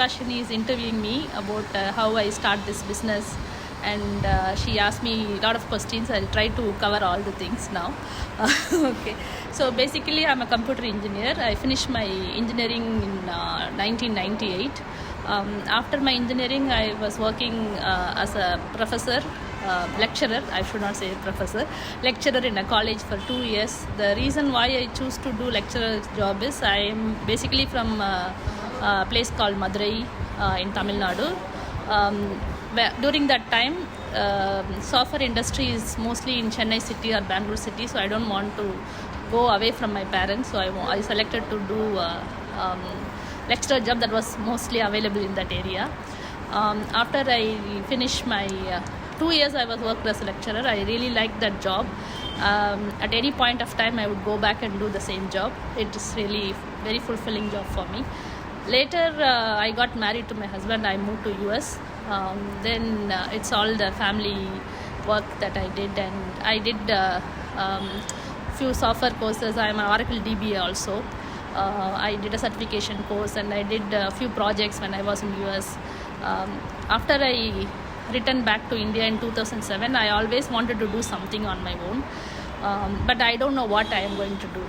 Prakashini is interviewing me about how I start this business, and she asked me a lot of questions. I'll try to cover all the things now. Okay, so basically I'm a computer engineer. I finished my engineering in 1998. After my engineering, I was working as a professor, lecturer, I should not say professor, lecturer in a college for 2 years. The reason why I choose to do lecturer job is I am basically from a place called Madurai in Tamil Nadu. During that time, software industry is mostly in Chennai city or Bangalore city, so I don't want to go away from my parents, so I selected to do lecturer job that was mostly available in that area. After I finished my 2 years, I was worked as a lecturer. I really liked that job. At any point of time, I would go back and do the same job. It is really very fulfilling job for me. Later, I got married to my husband. I moved to US. Then it's all the family work that I did, and I did few software courses. I am an Oracle DBA also. I did a certification course, and I did a few projects when I was in US. After I returned back to India in 2007, I always wanted to do something on my own, but I don't know what I am going to do.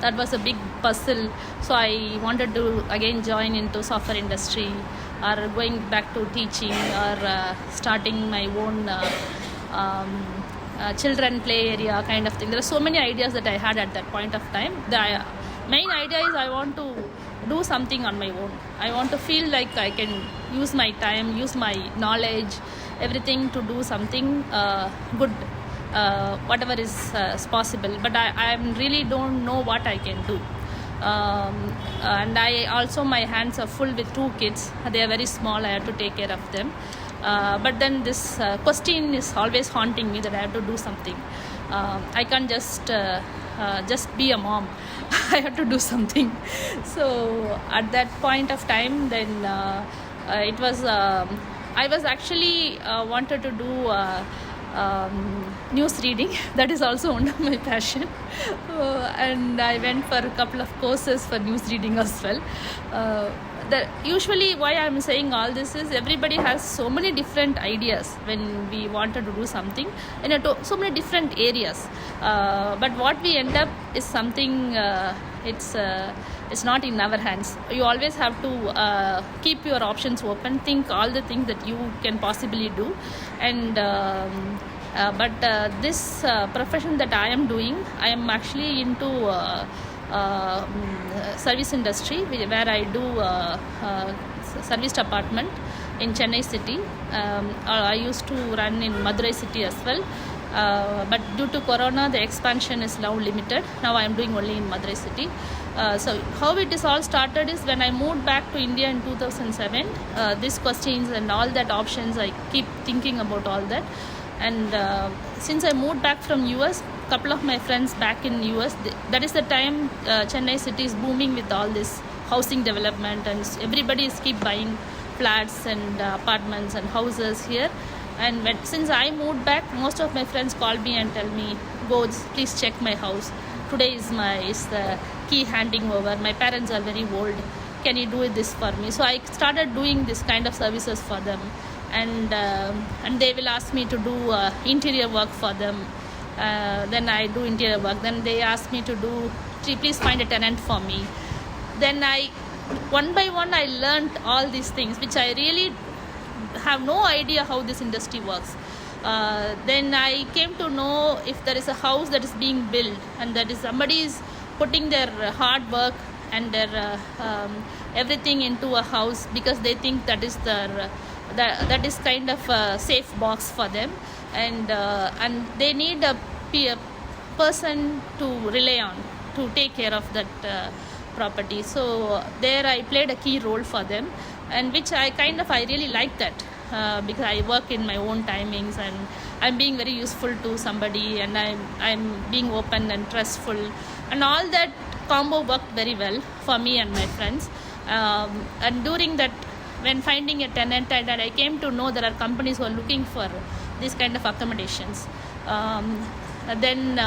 That was a big puzzle, so I wanted to again join into software industry, or going back to teaching, or starting my own children play area kind of thing. There are so many ideas that I had at that point of time. The main idea is I want to do something on my own. I want to feel like I can use my time, use my knowledge, everything to do something good, whatever is possible. But I really don't know what I can do. And I also, my hands are full with 2 kids. They are very small. I have to take care of them. But then this question is always haunting me, that I have to do something. I can't just be a mom. I have to do something. So at that point of time, then it was I was actually wanted to do news reading. That is also one of my passion. And I went for a couple of courses for news reading as well. Usually why I'm saying all this is everybody has so many different ideas when we wanted to do something in so many different areas, but what we end up is something it's not in our hands. You always have to keep your options open, think all the things that you can possibly do. And but this profession that I am doing, I am actually into service industry, where I do service department in Chennai city. I used to run in Madurai city as well, but due to Corona, the expansion is now limited. Now I am doing only in Madurai city. So how it is all started is when I moved back to India in 2007. These questions and all that options, I keep thinking about all that. And since I moved back from US, couple of my friends back in US, that is the time Chennai city is booming with all this housing development, and everybody is keep buying flats and apartments and houses here. And since I moved back, most of my friends call me and tell me, go please check my house. Today is the key handing over. My parents are very old. Can you do this for me? So I started doing this kind of services for them, and they will ask me to do interior work for them. Then I do interior work. Then they ask me to do, please find a tenant for me. Then one by one, I learned all these things, which I really have no idea how this industry works. Then I came to know if there is a house that is being built, and that is somebody is putting their hard work and their everything into a house, because they think that is that is kind of a safe box for them, and they need a person to rely on to take care of that property. So there I played a key role for them, and which I really like that, because I work in my own timings, and I'm being very useful to somebody, and I'm being open and trustful, and all that combo worked very well for me and my friends. And during that, when finding a tenant, and I came to know there are companies who are looking for this kind of accommodations. Then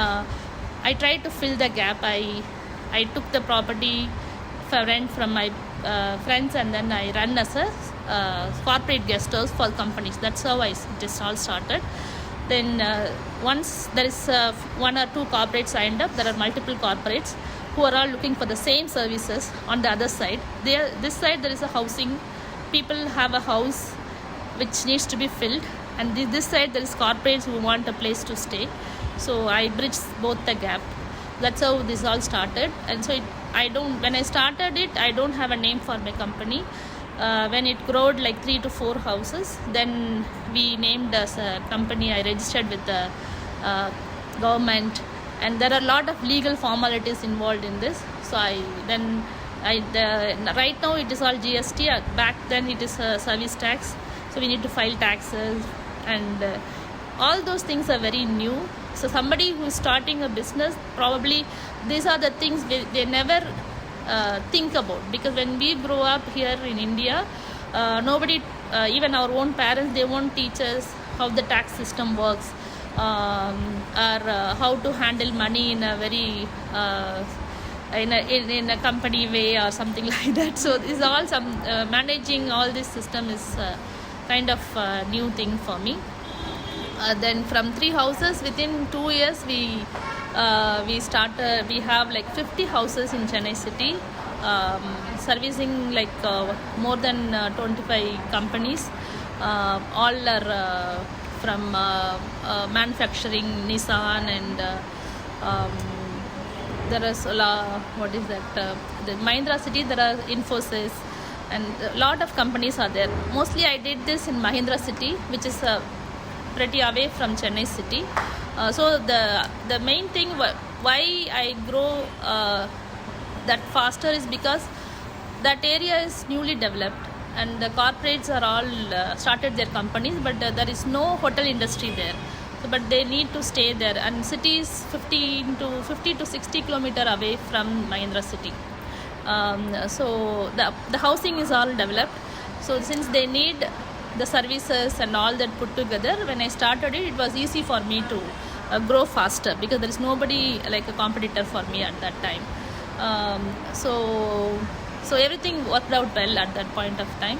I tried to fill the gap. I took the property for rent from my friends, and then I run as a corporate guest house for companies. That's how it all started. Then once there is one or two corporates signed up, there are multiple corporates who are all looking for the same services. On the other side, this side there is a housing. People have a house which needs to be filled, and this side there is corporates who want a place to stay. So I bridge both the gap. That's how this all started. And so when I started it, I don't have a name for my company. When it growed like 3 to 4 houses, then we named as a company. I registered with the government, and there are a lot of legal formalities involved in this. So right now it is all GST. Back then it is service tax. So we need to file taxes, and all those things are very new. So somebody who is starting a business, probably these are the things they never think about, because when we grow up here in India, nobody, even our own parents, they won't teach us how the tax system works, or how to handle money in a very in a company way or something like that. So this is all managing all this system is kind of a new thing for me. Then from 3 houses, within 2 years we have like 50 houses in Chennai city, servicing like more than 25 companies. All are from manufacturing, Nissan, and there is what is that, the Mahindra city, there are Infosys, and a lot of companies are there. Mostly I did this in Mahindra city, which is pretty away from Chennai city. So the main thing why I grow that faster is because that area is newly developed, and the corporates are all started their companies, but there is no hotel industry there. So, but they need to stay there, and city is 50 to 60 kilometer away from Mahindra city. So the housing is all developed. So since they need the services and all that put together, when I started it was easy for me to grow faster, because there is nobody like a competitor for me at that time. So everything worked out well at that point of time.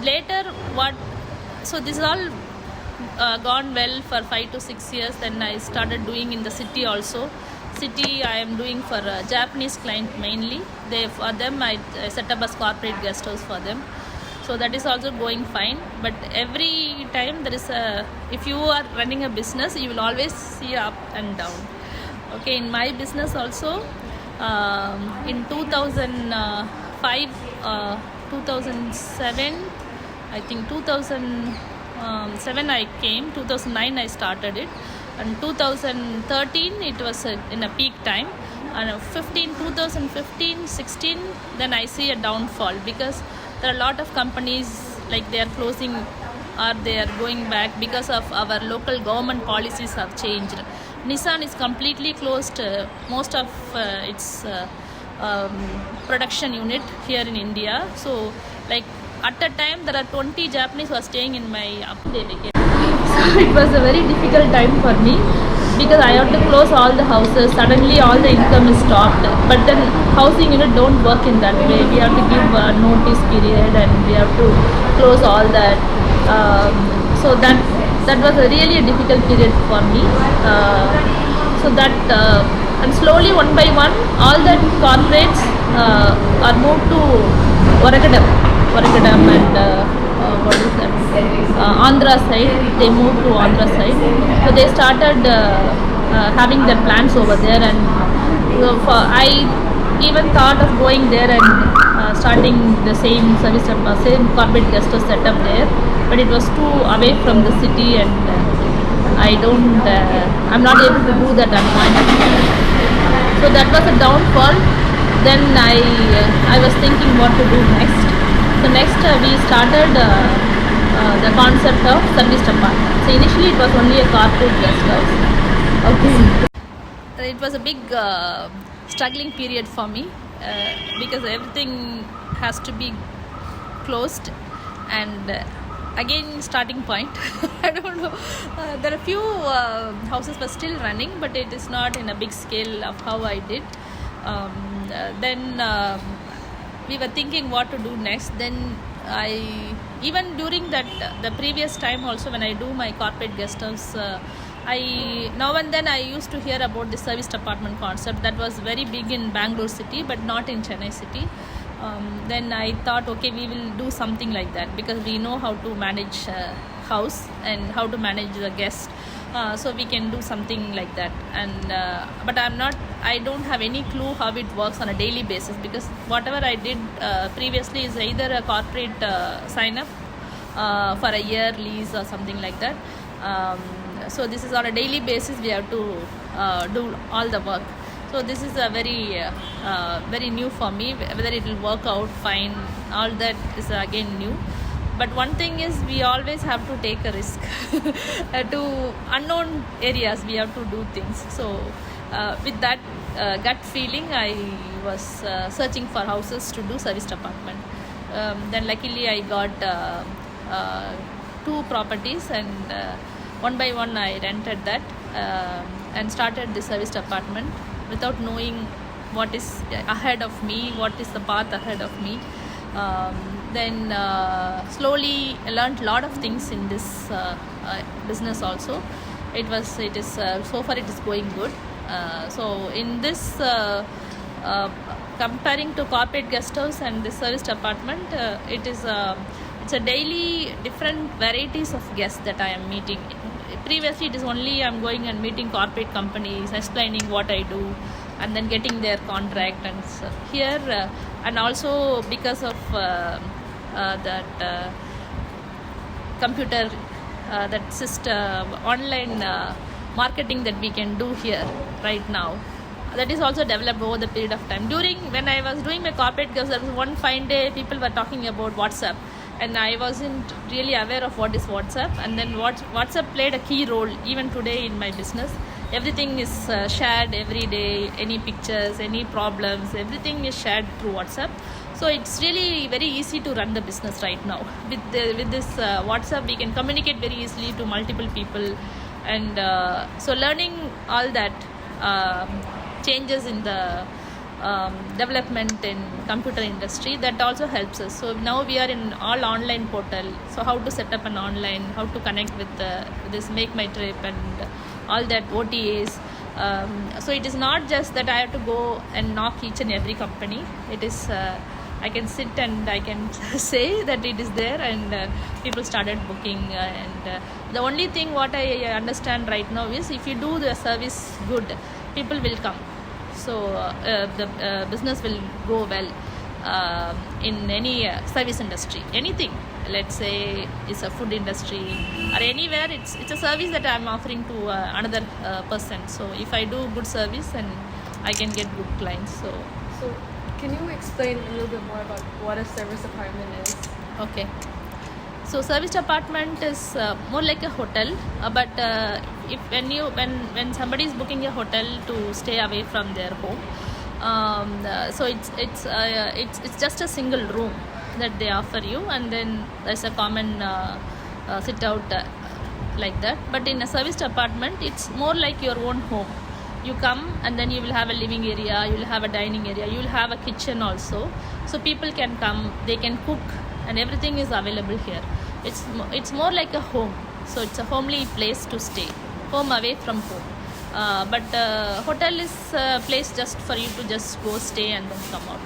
Later so this is all gone well for 5 to 6 years. Then I started doing in the city also. City I am doing for a Japanese client mainly. For them I set up a corporate guest house for them. So that is also going fine. But every time there is if you are running a business, you will always see up and down. Okay, in my business also, in 2005, 2007, I think 2007 I came, 2009 I started it, and 2013 it was in a peak time, and 2015, 16, then I see a downfall, because there are a lot of companies like they are closing or they are going back because of our local government policies have changed. Nissan is completely closed most of its production unit here in India. So like at a time there are 20 Japanese who are staying in my update. So it was a very difficult time for me, because I have to close all the houses. Suddenly all the income is stopped. But then housing unit don't work in that way. We have to give a notice period, and we have to close all that. So that was really a difficult period for me. So that and slowly one by one, all the corporates are moved to Oragadam and what is that? Andhra side. They moved to Andhra side. So they started having their plants over there, and I even thought of going there and starting the same same corporate guest house setup there, but it was too away from the city, and I'm not able to do that at point. So that was a downfall. Then I was thinking what to do next. So next we started the concept of service department. So initially it was only a corporate guest house. Okay. It was a big struggling period for me, because everything has to be closed, and again starting point. I don't know. There are a few houses were still running, but it is not in a big scale of how I did. Then we were thinking what to do next. Then even during that the previous time also, when I do my corporate guest house, I now and then I used to hear about the service department concept that was very big in Bangalore city, but not in Chennai city. Then I thought, okay, we will do something like that, because we know how to manage house and how to manage the guest, so we can do something like that. And but I don't have any clue how it works on a daily basis, because whatever I did previously is either a corporate sign up for a year lease or something like that. So this is on a daily basis, we have to do all the work. So this is a very new for me. Whether it will work out fine, all that is again new. But one thing is, we always have to take a risk. To unknown areas, we have to do things. So with that gut feeling, I was searching for houses to do service department. Then luckily I got 2 properties, and one by one I rented that and started the service department without knowing what is ahead of me, what is the path ahead of me. Then slowly I learned a lot of things in this business also. It is so far it is going good. So in this comparing to corporate guest house and the service department, it's a daily different varieties of guests that I am meeting. Previously it is only I'm going and meeting corporate companies, explaining what I do, and then getting their contract. And so here and also because of that computer that system online marketing that we can do here right now, that is also developed over the period of time. During when I was doing my corporate girls, there was one fine day people were talking about WhatsApp, and I wasn't really aware of what is WhatsApp. And then WhatsApp played a key role even today in my business. Everything is shared every day. Any pictures, any problems, everything is shared through WhatsApp. So it's really very easy to run the business right now. With this WhatsApp, we can communicate very easily to multiple people. And so learning all that changes in the development in computer industry, that also helps us. So now we are in all online portal. So how to set up an online, how to connect with this Make My Trip and all that OTAs. So it is not just that I have to go and knock each and every company. It is I can sit and I can say that it is there, and people started booking. And the only thing what I understand right now is, if you do the service good, people will come. So the business will go well in any service industry. Anything, let's say it's a food industry or anywhere, it's a service that I'm offering to another person. So if I do good service, and I can get good clients. So can you explain a little bit more about what a service department is? Okay. So service department is more like a hotel, but if when somebody is booking a hotel to stay away from their home, so it's just a single room that they offer you, and then there's a common sit out like that. But in a service department, it's more like your own home. You come, and then you will have a living area, you will have a dining area, you will have a kitchen also. So people can come, they can cook, and everything is available here. It's more like a home. So it's a homely place to stay, home away from home. But hotel is a place just for you to just go stay and then come out.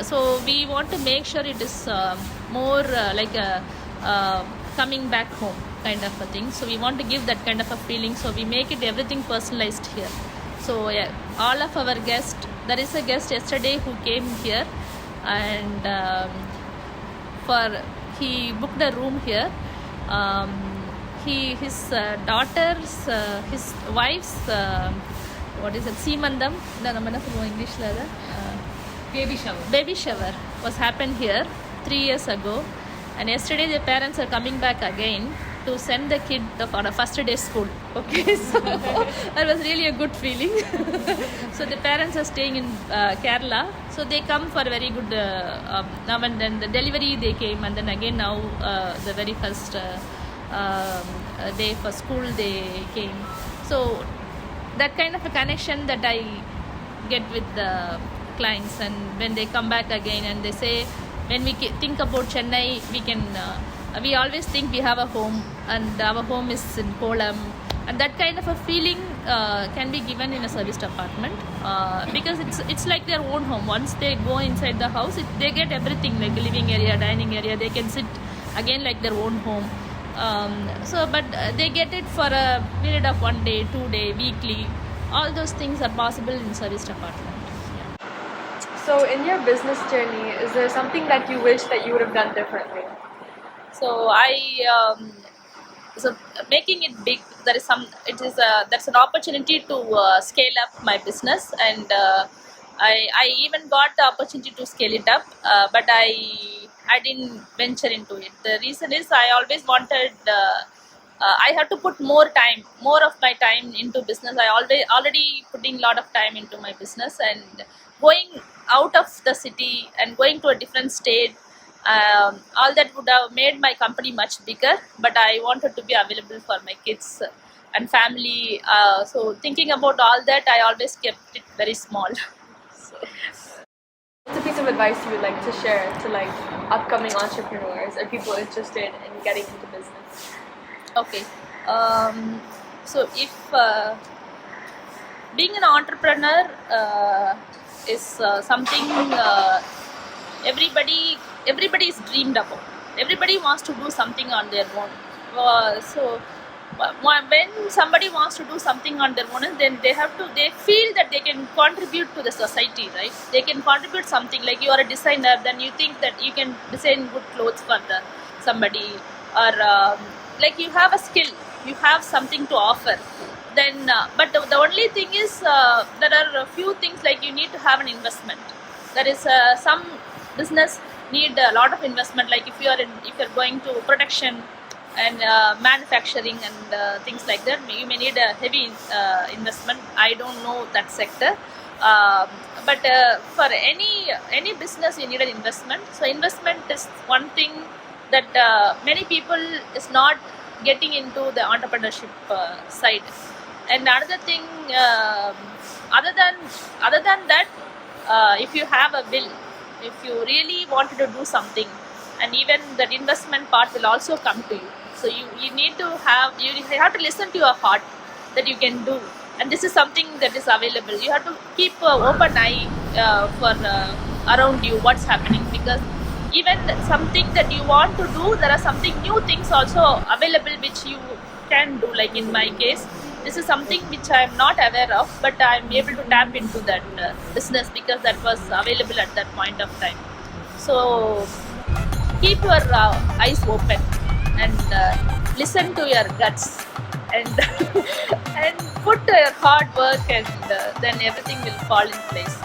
So we want to make sure it is more like a coming back home kind of a thing. So we want to give that kind of a feeling. So we make it everything personalized here. So yeah, all of our guests, there is a guest yesterday who came here, and he booked a room here. His daughter's, his wife's, what is it, Seemandam, English baby shower was happened here 3 years ago, and yesterday the parents are coming back again to send the kid for a first day school. Okay, so that was really a good feeling. So the parents are staying in Kerala, so they come for a very good now and then the delivery they came, and then again now the very first day for school they came. So that kind of a connection that I get with the clients, and when they come back again and they say, when we think about Chennai, we always think we have a home, and our home is in Kolam, and that kind of a feeling can be given in a serviced apartment, because it's like their own home. Once they go inside the house, they get everything, like a living area, dining area. They can sit again like their own home. But they get it for a period of 1 day, 2 day, weekly. All those things are possible in serviced apartment. So, in your business journey, is there something that you wish that you would have done differently? So so making it big, there's an opportunity to scale up my business, and I even got the opportunity to scale it up, but I didn't venture into it. The reason is I always wanted. I have to put more of my time into business. I already putting a lot of time into my business, and going out of the city and going to a different state. All that would have made my company much bigger, but I wanted to be available for my kids and family. So thinking about all that, I always kept it very small. So, What's a piece of advice you would like to share to like upcoming entrepreneurs or people interested in getting into business? okay. So if being an entrepreneur is something everybody is dreamed about. Everybody wants to do something on their own. When somebody wants to do something on their own, then they feel that they can contribute to the society, right? They can contribute something. Like you are a designer, then you think that you can design good clothes for somebody, or like you have a skill, you have something to offer. Then but the only thing is, there are a few things, like you need to have an investment. There is some business need a lot of investment, like if you're going to production and manufacturing and things like that, you may need a heavy investment. I don't know that sector, but for any business you need an investment. So investment is one thing that many people is not getting into the entrepreneurship side. And another thing, other than that, if you have a will, if you really wanted to do something, and even that investment part will also come to you. So you need to have to listen to your heart, that you can do, and this is something that is available. You have to keep an open eye for around you, what's happening, because even something that you want to do, there are something new things also available which you can do. Like in my case, this is something which I am not aware of, but I am able to tap into that business because that was available at that point of time. So keep your eyes open, and listen to your guts, and and put your hard work, and then everything will fall in place.